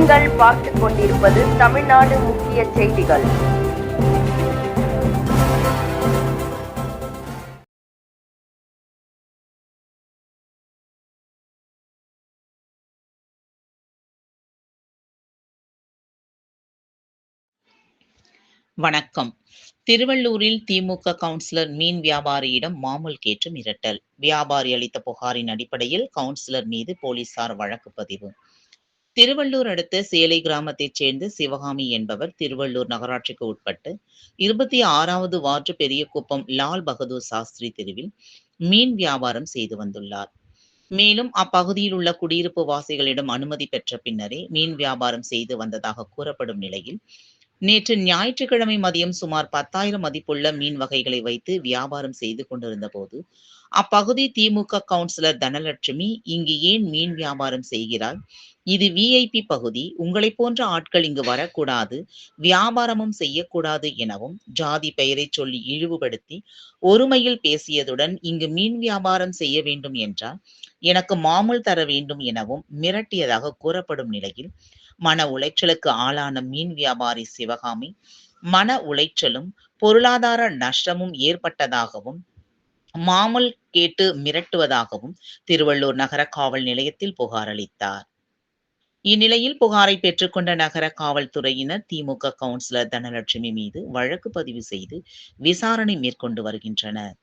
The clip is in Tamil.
நீங்கள் பார்த்துக் கொண்டிருப்பது தமிழ்நாடு முக்கிய செய்திகள். வணக்கம். திருவள்ளூரில் திமுக கவுன்சிலர் மீன் வியாபாரியிடம் மாமூல் கேட்டு மிரட்டல். வியாபாரி அளித்த புகாரின் அடிப்படையில் கவுன்சிலர் மீது போலீசார் வழக்கு பதிவு. திருவள்ளூர் அடுத்த சேலை கிராமத்தைச் சேர்ந்த சிவகாமி என்பவர் திருவள்ளூர் நகராட்சிக்கு உட்பட்டு 26வது வார்டு பெரியகுப்பம் லால் பகதூர் சாஸ்திரி தெருவில் மீன் வியாபாரம் செய்து வந்துள்ளார். மேலும் அப்பகுதியில் உள்ள குடியிருப்பு வாசிகளிடம் அனுமதி பெற்ற பின்னரே மீன் வியாபாரம் செய்து வந்ததாக கூறப்படும் நிலையில் நேற்று ஞாயிற்றுக்கிழமை மதியம் சுமார் 10,000 மதிப்புள்ள மீன் வகைகளை வைத்து வியாபாரம் செய்து கொண்டிருந்த போது அப்பகுதி திமுக கவுன்சிலர் தனலட்சுமி, இங்கு ஏன் மீன் வியாபாரம் செய்கிறாய்? இது விஐபி பகுதி, உங்களை போன்ற ஆட்கள் இங்கு வரக்கூடாது, வியாபாரமும் செய்யக்கூடாது எனவும் ஜாதி பெயரை சொல்லி இழிவுபடுத்தி ஒருமையில் பேசியதுடன் இங்கு மீன் வியாபாரம் செய்ய வேண்டும் என்றால் எனக்கு மாமூல் தர வேண்டும் எனவும் மிரட்டியதாக கூறப்படும் நிலையில் மன உளைச்சலுக்கு ஆளான மீன் வியாபாரி சிவகாமி மன உளைச்சலும் பொருளாதார நஷ்டமும் ஏற்பட்டதாகவும் மாமூல் கேட்டு மிரட்டுவதாகவும் திருவள்ளூர் நகர காவல் நிலையத்தில் புகார் அளித்தார். இந்நிலையில் புகாரை பெற்றுக்கொண்ட நகர காவல்துறையினர் திமுக கவுன்சிலர் தனலட்சுமி மீது வழக்கு பதிவு செய்து விசாரணை மேற்கொண்டு வருகின்றனர்.